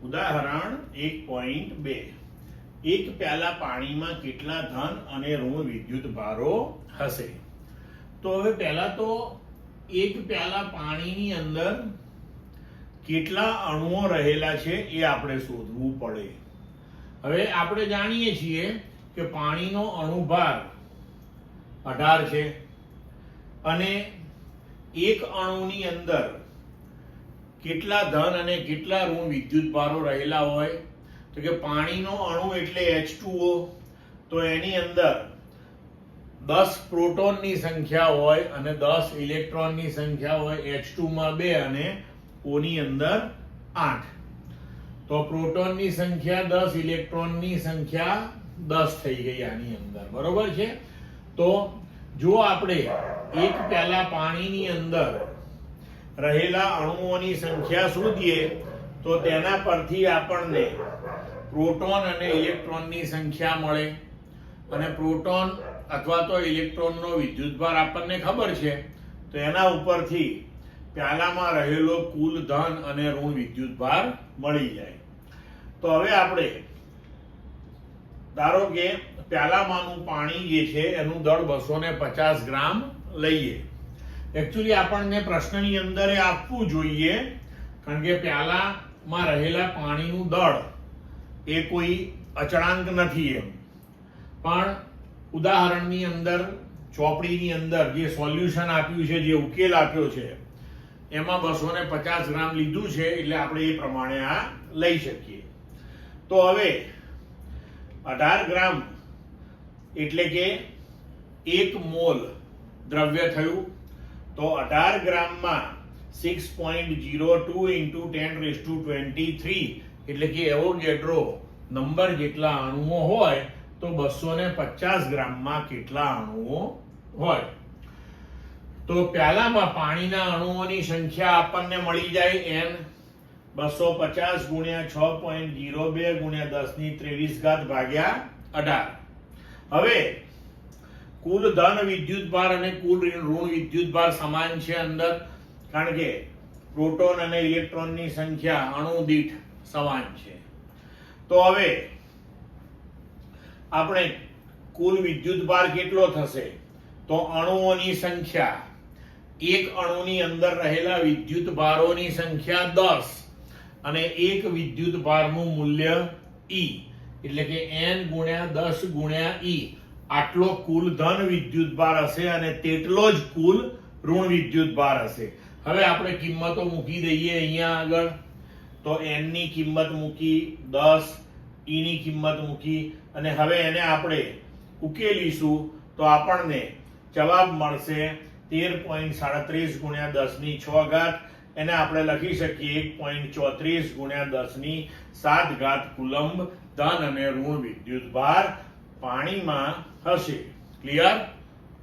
ઉદાહરણ 1.2 એક પ્યાલા પાણીમાં કેટલા ધન અને ઋણ વિદ્યુત ભારો હશે? તો હવે પહેલા તો એક પ્યાલા પાણીની અંદર કેટલા અણુઓ રહેલા છે એ આપણે શોધવું પડે. હવે આપણે જાણીએ છીએ કે પાણીનો અણુભાર 18 છે અને એક અણુની અંદર કેટલા ધન અને કેટલા ઋણ વિદ્યુત ભારો રહેલા હોય તો કે પાણીનો અણુ એટલે H2O, તો એની અંદર 10 પ્રોટોનની સંખ્યા હોય અને 10 ઇલેક્ટ્રોનની સંખ્યા હોય. H2 માં 2 અને O ની અંદર 8. તો પ્રોટોનની સંખ્યા 10, ઇલેક્ટ્રોનની સંખ્યા 10 થઈ ગઈ આની અંદર. બરોબર છે? તો જો આપણે એક પ્યાલા પાણીની અંદર રહેલા અણુઓની સંખ્યા શોધીએ તો તેના પરથી આપણને પ્રોટોન અને ઇલેક્ટ્રોનની સંખ્યા મળે અને પ્રોટોન અથવા તો ઇલેક્ટ્રોનનો વિદ્યુતભાર આપણને ખબર છે, તો એના ઉપરથી પ્યાલામાં રહેલો કુલ ધન અને ઋણ વિદ્યુતભાર મળી જાય. તો હવે આપણે ધારો કે પ્યાલામાંનું પાણી જે છે એનું દળ 250 ગ્રામ લઈએ. એકચ્યુઅલી આપણને પ્રશ્નની અંદર એ આપવું જોઈએ, કારણ કે પ્યાલામાં રહેલા પાણીનું દળ એ કોઈ અચળાંક નથી એમ, પણ ઉદાહરણની અંદર ચોપડીની અંદર જે સોલ્યુશન આપ્યું છે, જે ઉકેલ આપ્યો છે એમાં 250 ગ્રામ લીધું છે, એટલે આપણે એ પ્રમાણે આ લઈ શકીએ. તો હવે 18 ગ્રામ એટલે કે 1 મોલ દ્રવ્ય થયું. તો 18 ગ્રામમાં 6.02 × 10⁻23 એટલે કે એવોગેડ્રો નંબર જેટલા અણુઓ હોય તો 250 ગ્રામમાં કેટલા અણુઓ હોય? તો પ્યાલામાં પાણીના અણુઓની સંખ્યા આપણને મળી જાય n 250 × 6.02 × 10⁻23 ભાગ્યા 18. હવે કુલ ધન વિદ્યુતભાર અને કુલ ઋણ વિદ્યુતભાર સમાન છે અંદર, કારણ કે પ્રોટોન અને ઇલેક્ટ્રોનની સંખ્યા અણુ દીઠ સમાન છે. તો હવે આપણે કુલ વિદ્યુતભાર કેટલો થશે? તો અણુઓની સંખ્યા, એક અણુની અંદર રહેલા વિદ્યુતભારોની સંખ્યા 10 અને એક વિદ્યુતભારનું મૂલ્ય E, એટલે કે n × 10 × E આટલો કુલ ધન વિદ્યુતભાર હશે અને તેટલો જ કુલ ઋણ વિદ્યુતભાર હશે. હવે આપણે કિંમતો મૂકી દઈએ અહીંયા આગળ. તો n ની કિંમત મૂકી, 10 E ની કિંમત મૂકી અને હવે એને આપણે ઉકેલીશું તો આપણને જવાબ મળશે 13.37 × 10⁶. એને આપણે લખી શકીએ 1.34 × 10⁷ કુલંબ ધન અને ઋણ વિદ્યુતભાર પાણીમાં હશે. ક્લિયર?